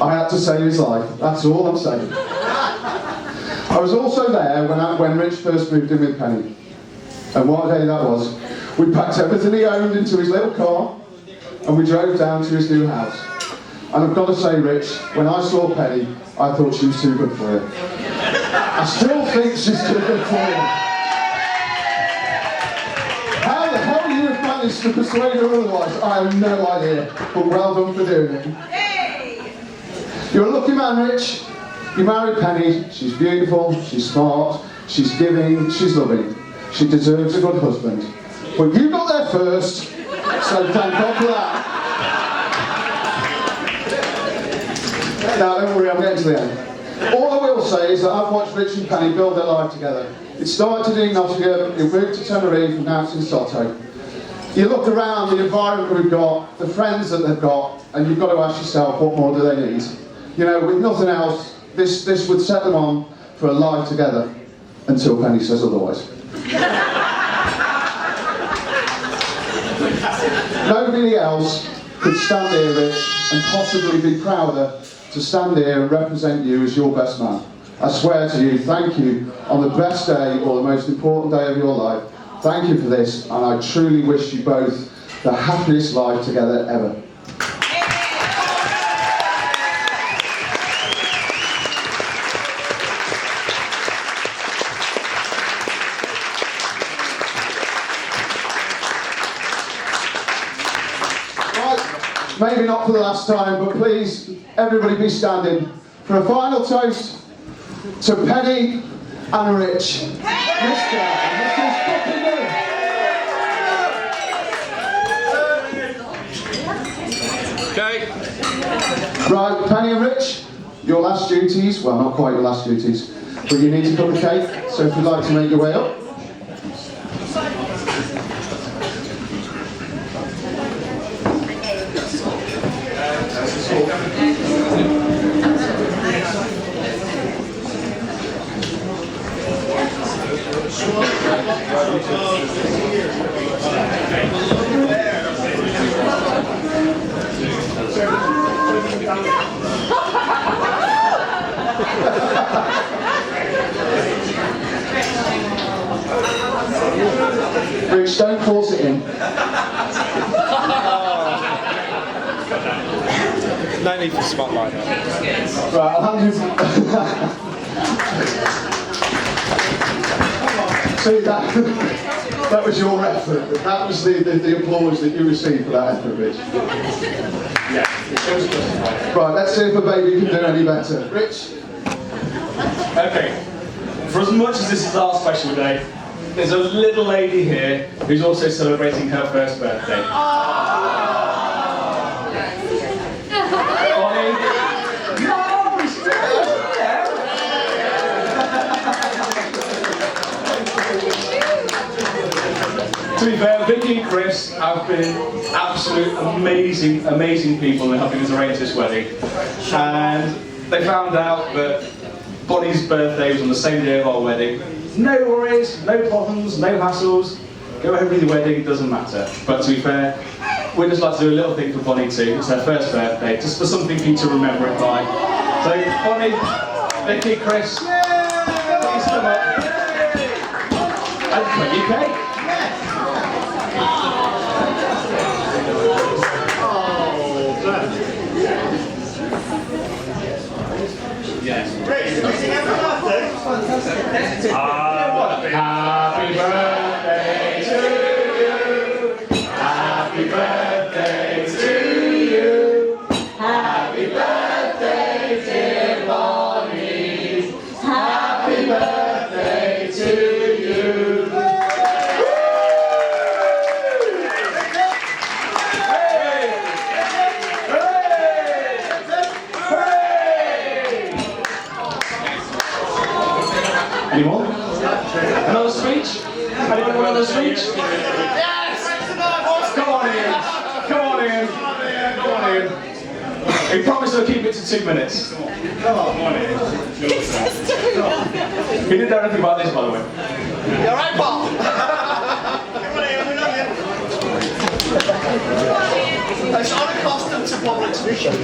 I had to save his life. That's all I'm saying. I was also there when Rich first moved in with Penny. And what a day that was. We packed everything he owned into his little car and we drove down to his new house. And I've got to say, Rich, when I saw Penny, I thought she was too good for you. I still think she's too good for you. How the hell you have managed to persuade her otherwise, I have no idea. But well done for doing it. You're a lucky man, Rich. You married Penny. She's beautiful, she's smart, she's giving, she's loving. She deserves a good husband. But you got there first, so thank God for that. Now, don't worry, I'm getting to the end. All I will say is that I've watched Rich and Penny build their life together. It started in Nottingham, it moved to Tenerife, and now it's in Soto. You look around the environment we've got, the friends that they've got, and you've got to ask yourself, what more do they need? You know, with nothing else, this would set them on for a life together, until Penny says otherwise. Nobody else could stand here, Rich, and possibly be prouder to stand here and represent you as your best man. I swear to you, thank you on the best day or the most important day of your life. Thank you for this, and I truly wish you both the happiest life together ever. Maybe not for the last time, but please, everybody be standing for a final toast to Penny and Rich. Mr. and Mrs. Buckingham. Okay. Right, Penny and Rich, your last duties, well, not quite your last duties, but you need to cut the cake, so if you'd like to make your way up. Rich, don't force it in. No need for spotlight. Right, I'll hand you. See, that was your effort. That was the applause that you received for that effort, Rich. Yeah, it was justified. Right, let's see if a baby can do any better. Rich? Okay, for as much as this is our special day, there's a little lady here who's also celebrating her first birthday. To be fair, Vicky and Chris have been absolute amazing people in helping us arrange this wedding. And they found out that Bonnie's birthday was on the same day of our wedding. No worries, no problems, no hassles. Go ahead with your wedding, doesn't matter. But to be fair, we'd just like to do a little thing for Bonnie too. It's her first birthday, just for something for you to remember it by. So Bonnie, Vicky, Chris, please come up and cut your cake. Happy birthday to you. Happy birthday to you. Happy birthday, dear Bonnie. Happy birthday to you. Anyone? Another speech? Anyone want another speech? Yes! Come on in. We promise we'll keep it to 2 minutes. He didn't know anything about this, by the way. You alright, Paul? Come on here, we love you. It's unaccustomed to public speaking.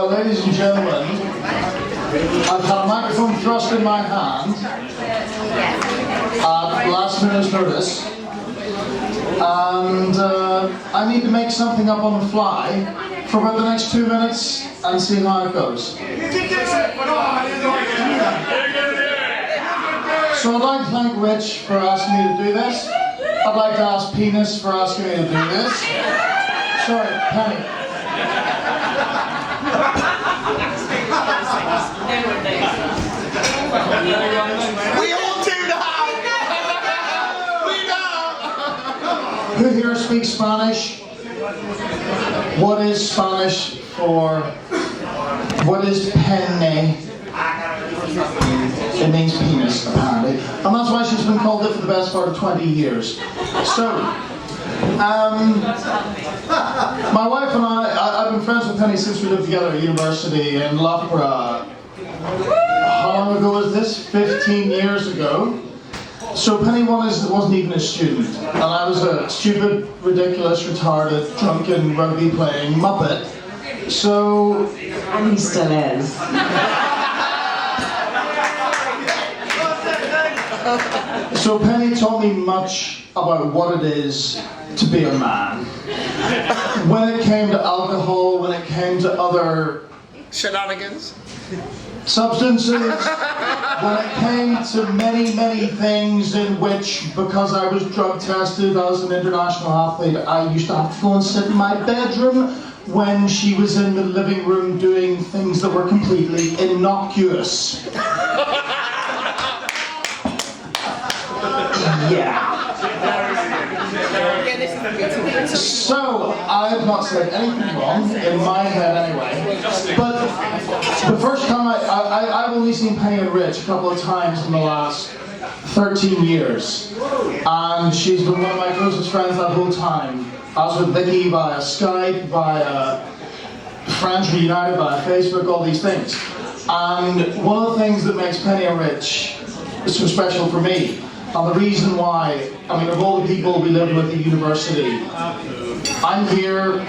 Ladies and gentlemen, I've had a microphone thrust in my hand at last minute's notice, and I need to make something up on the fly for about the next 2 minutes and see how it goes. So I'd like to thank Rich for asking me to do this. I'd like to ask Penis for asking me to do this. Sorry, Penny. We all do now! We know! Who here speaks Spanish? What is Spanish for? What is penne? It means penis, apparently. And that's why she's been called it for the best part of 20 years. So, my wife and I've been friends with Penny since we lived together at university in Loughborough. How long ago was this? 15 years ago. So Penny wasn't even a student, and I was a stupid, ridiculous, retarded, drunken, rugby-playing muppet. So... And he still is. So Penny taught me much about what it is to be a man. When it came to alcohol, when it came to other shenanigans, substances, when it came to many, many things in which, because I was drug tested as an international athlete, I used to have to go and sit in my bedroom when she was in the living room doing things that were completely innocuous. Yeah. So, I have not said anything wrong, in my head anyway, but the first time I've only seen Penny and Rich a couple of times in the last 13 years, and she's been one of my closest friends that whole time. I was with Vicky via Skype, via Friends Reunited, via Facebook, all these things. And one of the things that makes Penny and Rich so special for me, and the reason why, I mean, of all the people we lived with at university, I'm here,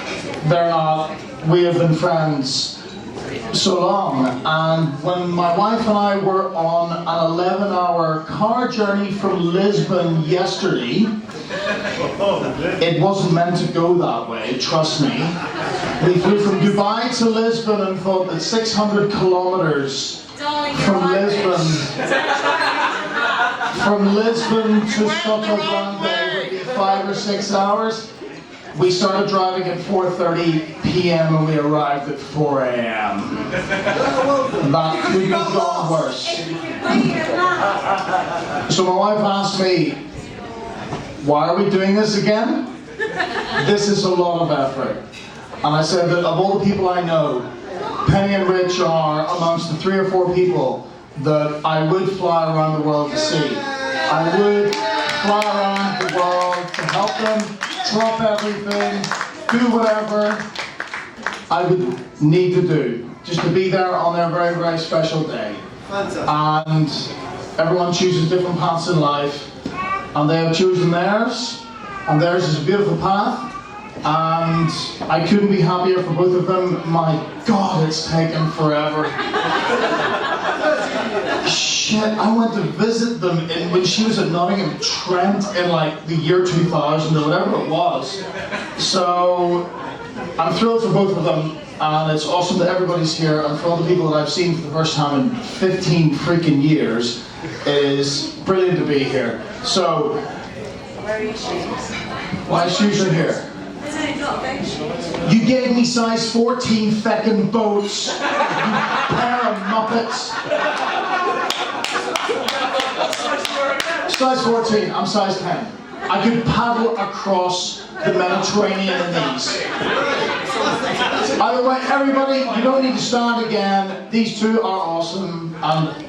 they're not, we have been friends so long. And when my wife and I were on an 11-hour car journey from Lisbon yesterday, it wasn't meant to go that way, trust me. We flew from Dubai to Lisbon and thought that 600 kilometers from Lisbon to Soto Grande would be 5 or 6 hours. We started driving at 4:30 p.m. and we arrived at 4 a.m. That couldn't have gone worse. So my wife asked me, why are we doing this again? This is a lot of effort. And I said that of all the people I know, Penny and Rich are amongst the 3 or 4 people that I would fly around the world to see. I would fly around the world to help them, drop everything, do whatever I would need to do, just to be there on their very, very special day. And everyone chooses different paths in life, and they have chosen theirs, and theirs is a beautiful path. And I couldn't be happier for both of them. My God, it's taken forever. Shit, I went to visit them when she was at Nottingham Trent in like the year 2000 or whatever it was. So I'm thrilled for both of them, and it's awesome that everybody's here. And for all the people that I've seen for the first time in 15 freaking years, it is brilliant to be here. So, my shoes are here. You gave me size 14 feckin' boats, you pair of muppets. Size 14, I'm size 10. I could paddle across the Mediterranean in these. Either way, everybody, you don't need to stand again. These two are awesome, and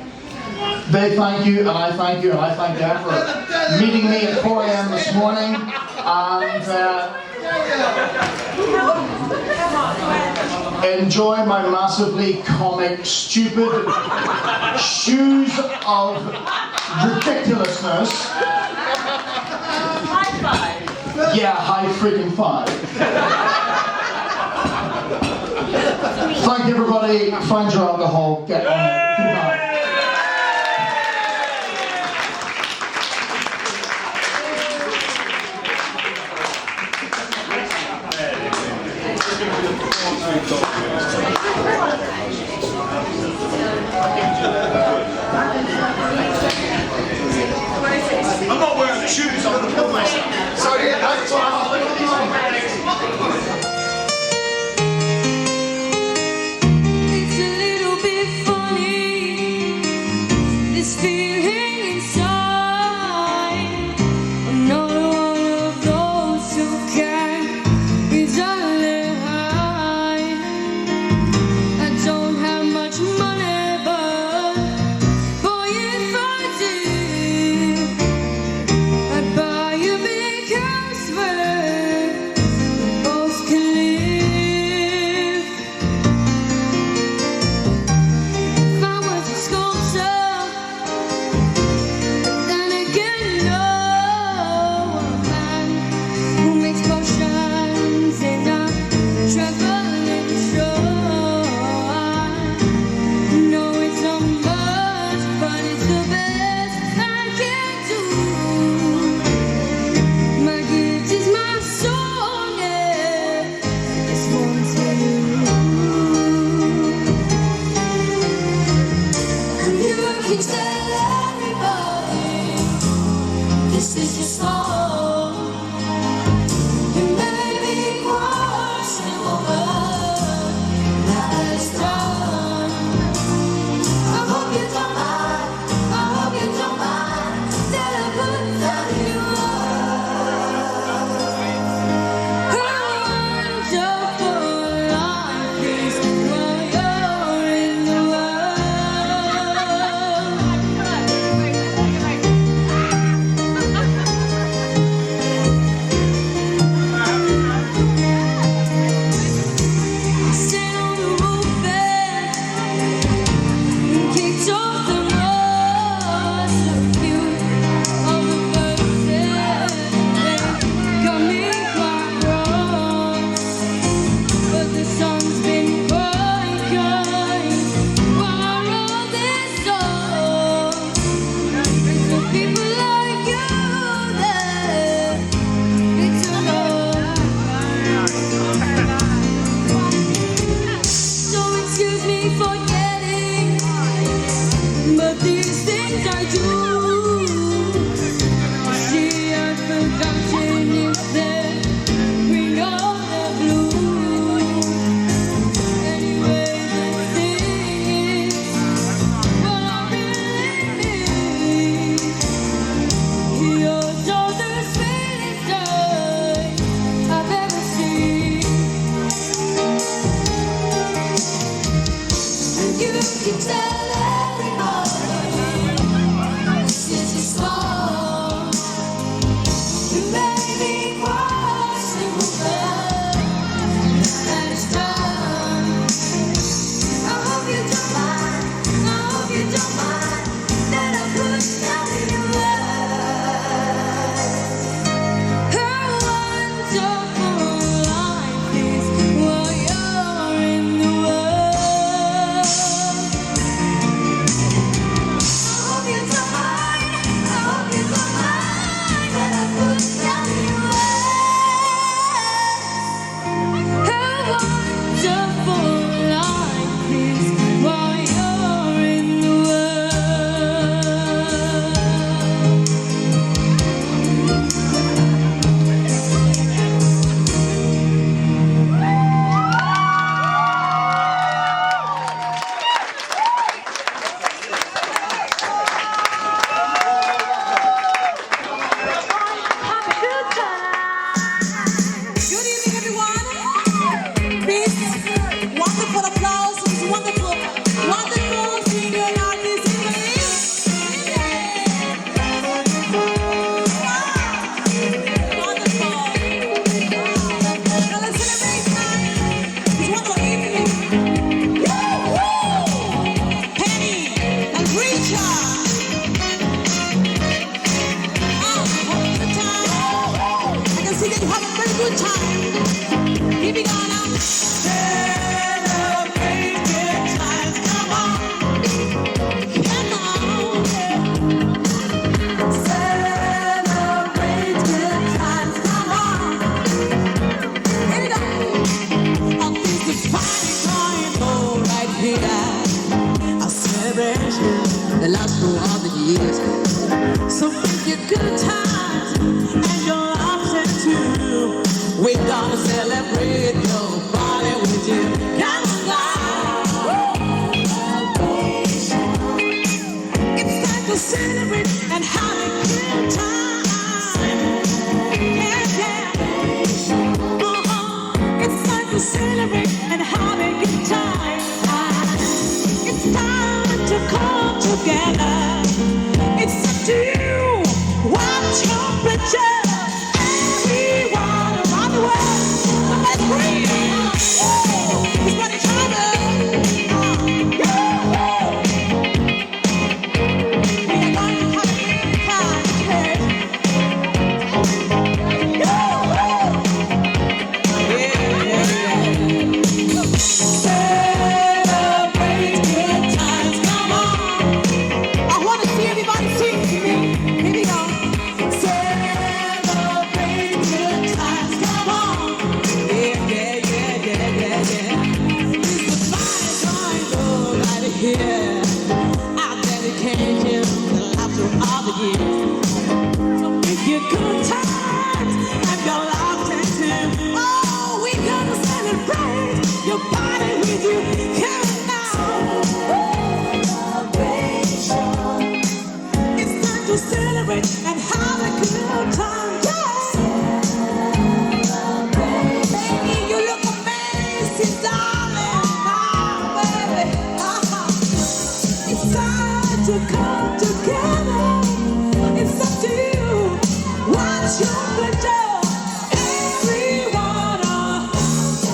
they thank you, and I thank you, and I thank them for meeting me at 4 a.m. this morning, and enjoy my massively comic, stupid shoes of ridiculousness. High five. Yeah, high freaking five. Thank you, everybody. Find your alcohol. Get on it. Goodbye. I'm not wearing the shoes, I'm going to kill myself. So yeah, that's what I'm It's a little bit funny, this feeling inside. I'm not one of those who can easily hide. I don't have much money, but boy, if I did, I'd buy a big wanna celebrate your body with you. Come on, it's time to celebrate and have a good time. Yeah, yeah. It's time to celebrate and have a good time. It's time to come together. It's up to you. Watch your picture. Everyone around the world. Somebody scream. It's party time. We are going to have a good time. Celebrate good times. Come on. I want to see everybody sing to me. Here we go. Celebrate good times. Come on. Yeah, yeah, yeah, yeah, yeah, yeah. This is my joy right here. I dedicate you to the laughter of the years. So if you good times and your laughter too. Oh, we gonna celebrate your body with you. Come now. It's time to celebrate and have a good time. Baby, you look amazing, darling. Oh, baby. It's time to come together. It's up to you. What's your pleasure? Everyone,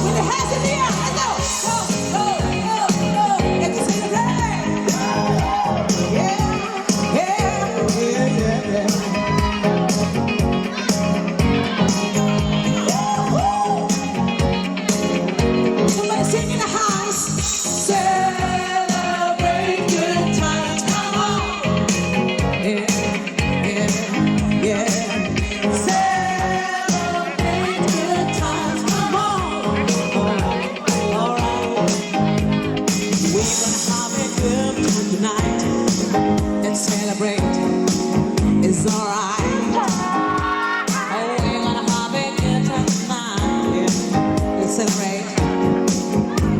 with the hands in the air, let's go. Let's celebrate. Yeah, yeah, yeah, yeah. Somebody sing in the house. Celebrate good times. Come on. Yeah, yeah, yeah. Celebrate good times. Come on. All right. We're gonna have a good time tonight. Let's celebrate. It's all right. Oh, we're gonna have a good time tonight. Yeah. Let's celebrate.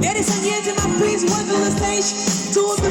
Ladies and gentlemen, please welcome to the stage to the